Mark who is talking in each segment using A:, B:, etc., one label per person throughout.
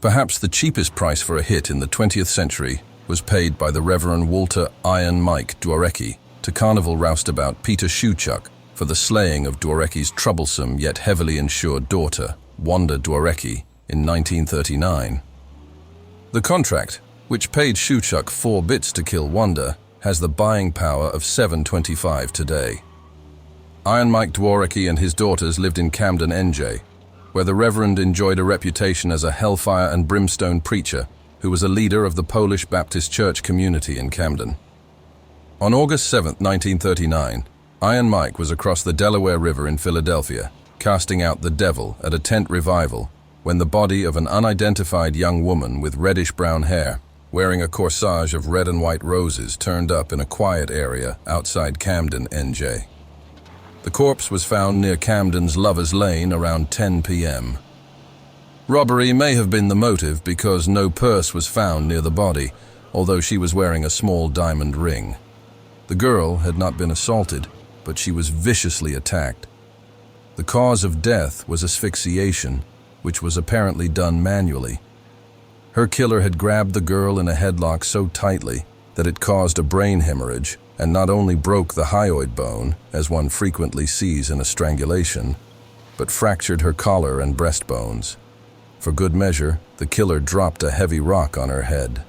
A: Perhaps the cheapest price for a hit in the 20th century was paid by the Reverend Walter Iron Mike Dworecki to carnival roustabout Peter Shuchuk for the slaying of Dworecki's troublesome yet heavily insured daughter, Wanda Dworecki, in 1939. The contract, which paid Shuchuk 4 bits to kill Wanda, has the buying power of $7.25 today. Iron Mike Dworecki and his daughters lived in Camden, NJ, where the Reverend enjoyed a reputation as a hellfire and brimstone preacher who was a leader of the Polish Baptist Church community in Camden. On August 7, 1939, Iron Mike was across the Delaware River in Philadelphia, casting out the devil at a tent revival when the body of an unidentified young woman with reddish-brown hair, wearing a corsage of red and white roses, turned up in a quiet area outside Camden, NJ. The corpse was found near Camden's Lover's Lane around 10 p.m. Robbery may have been the motive because no purse was found near the body, although she was wearing a small diamond ring. The girl had not been assaulted, but she was viciously attacked. The cause of death was asphyxiation, which was apparently done manually. Her killer had grabbed the girl in a headlock so tightly that it caused a brain hemorrhage and not only broke the hyoid bone, as one frequently sees in a strangulation, but fractured her collar and breastbones. For good measure, the killer dropped a heavy rock on her head.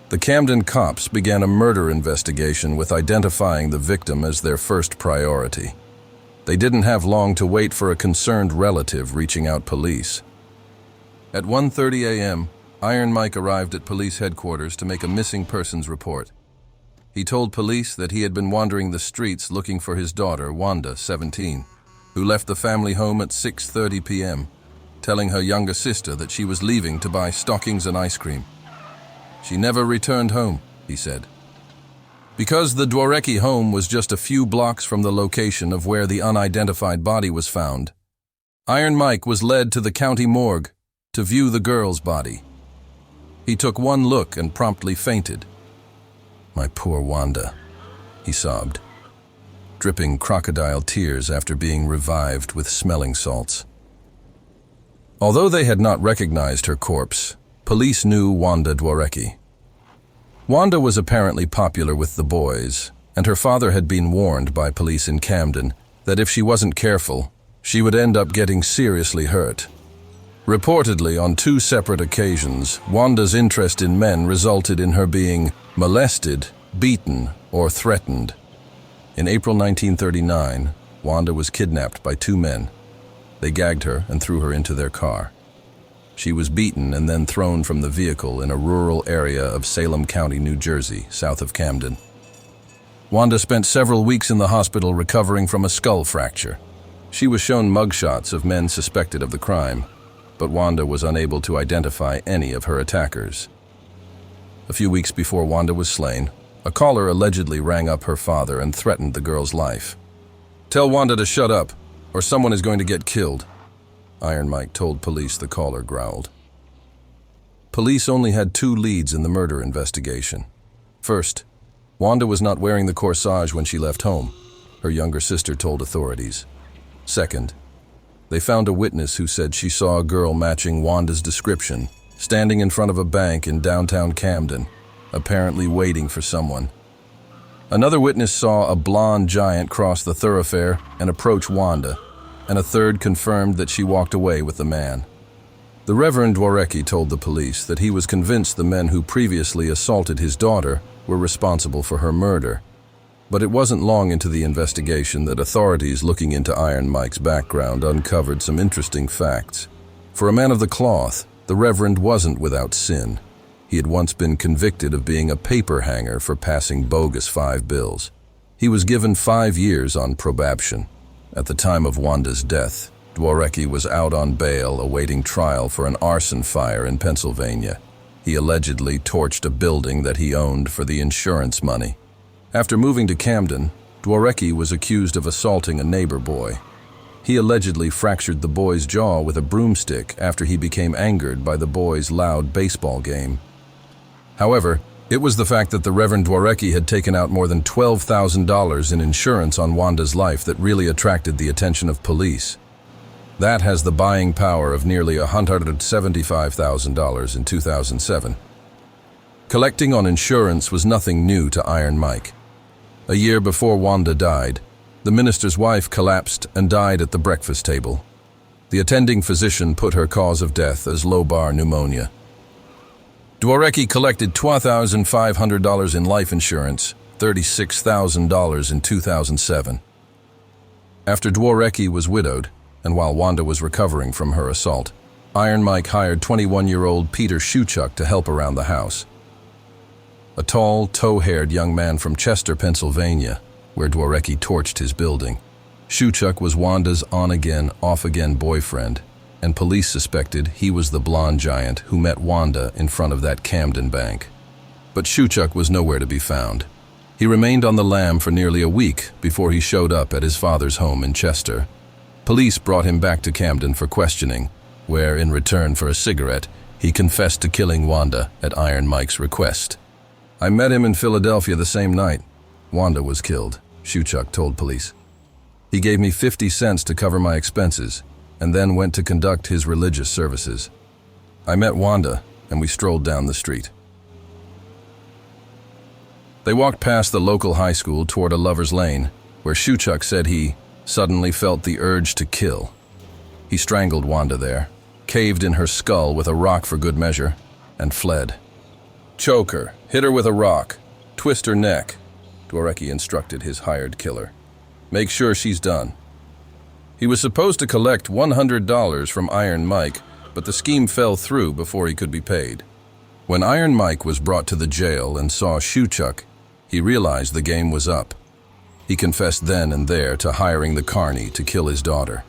A: The Camden cops began a murder investigation with identifying the victim as their first priority. They didn't have long to wait for a concerned relative reaching out police. At 1:30 a.m., Iron Mike arrived at police headquarters to make a missing persons report. He told police that he had been wandering the streets looking for his daughter, Wanda, 17, who left the family home at 6:30 p.m., telling her younger sister that she was leaving to buy stockings and ice cream. She never returned home, he said. Because the Dworecki home was just a few blocks from the location of where the unidentified body was found, Iron Mike was led to the county morgue to view the girl's body. He took one look and promptly fainted. "My poor Wanda," he sobbed, dripping crocodile tears after being revived with smelling salts. Although they had not recognized her corpse, police knew Wanda Dworecki. Wanda was apparently popular with the boys, and her father had been warned by police in Camden that if she wasn't careful, she would end up getting seriously hurt. Reportedly, on 2 separate occasions, Wanda's interest in men resulted in her being molested, beaten, or threatened. In April 1939, Wanda was kidnapped by 2 men. They gagged her and threw her into their car. She was beaten and then thrown from the vehicle in a rural area of Salem County, New Jersey, south of Camden. Wanda spent several weeks in the hospital recovering from a skull fracture. She was shown mugshots of men suspected of the crime, but Wanda was unable to identify any of her attackers. A few weeks before Wanda was slain, a caller allegedly rang up her father and threatened the girl's life. "Tell Wanda to shut up, or someone is going to get killed," Iron Mike told police, the caller growled. Police only had 2 leads in the murder investigation. First, Wanda was not wearing the corsage when she left home, her younger sister told authorities. Second, they found a witness who said she saw a girl matching Wanda's description, standing in front of a bank in downtown Camden, apparently waiting for someone. Another witness saw a blonde giant cross the thoroughfare and approach Wanda, and a third confirmed that she walked away with the man. The Reverend Dworecki told the police that he was convinced the men who previously assaulted his daughter were responsible for her murder. But it wasn't long into the investigation that authorities looking into Iron Mike's background uncovered some interesting facts. For a man of the cloth, the Reverend wasn't without sin. He had once been convicted of being a paper hanger for passing bogus 5 bills. He was given 5 years on probation. At the time of Wanda's death, Dworecki was out on bail awaiting trial for an arson fire in Pennsylvania. He allegedly torched a building that he owned for the insurance money. After moving to Camden, Dworecki was accused of assaulting a neighbor boy. He allegedly fractured the boy's jaw with a broomstick after he became angered by the boy's loud baseball game. However, it was the fact that the Reverend Dworecki had taken out more than $12,000 in insurance on Wanda's life that really attracted the attention of police. That has the buying power of nearly $175,000 in 2007. Collecting on insurance was nothing new to Iron Mike. A year before Wanda died, the minister's wife collapsed and died at the breakfast table. The attending physician put her cause of death as lobar pneumonia. Dworecki collected $2,500 in life insurance, $36,000 in 2007. After Dworecki was widowed, and while Wanda was recovering from her assault, Iron Mike hired 21-year-old Peter Shuchuk to help around the house. A tall, tow-haired young man from Chester, Pennsylvania, where Dworecki torched his building. Shuchuk was Wanda's on-again, off-again boyfriend, and police suspected he was the blonde giant who met Wanda in front of that Camden bank. But Shuchuk was nowhere to be found. He remained on the lam for nearly a week before he showed up at his father's home in Chester. Police brought him back to Camden for questioning, where, in return for a cigarette, he confessed to killing Wanda at Iron Mike's request. "I met him in Philadelphia the same night. Wanda was killed," Shuchuk told police. "He gave me 50 cents to cover my expenses, and then went to conduct his religious services. I met Wanda, and we strolled down the street." They walked past the local high school toward a lover's lane, where Shuchuk said he suddenly felt the urge to kill. He strangled Wanda there, caved in her skull with a rock for good measure, and fled. "Choke her, hit her with a rock, twist her neck," Dworecki instructed his hired killer. "Make sure she's done." He was supposed to collect $100 from Iron Mike, but the scheme fell through before he could be paid. When Iron Mike was brought to the jail and saw Shuchuk, he realized the game was up. He confessed then and there to hiring the carny to kill his daughter.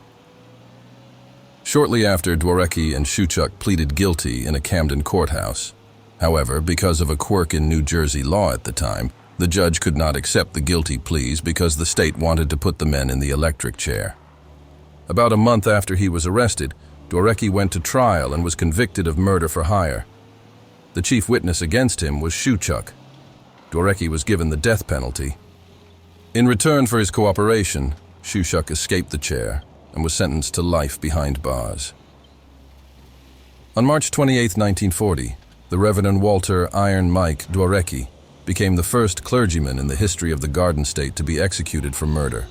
A: Shortly after, Dworecki and Shuchuk pleaded guilty in a Camden courthouse. However, because of a quirk in New Jersey law at the time, the judge could not accept the guilty pleas because the state wanted to put the men in the electric chair. About a month after he was arrested, Dworecki went to trial and was convicted of murder for hire. The chief witness against him was Shuchuk. Dworecki was given the death penalty. In return for his cooperation, Shuchuk escaped the chair and was sentenced to life behind bars. On March 28, 1940, the Reverend Walter Iron Mike Dworecki became the first clergyman in the history of the Garden State to be executed for murder.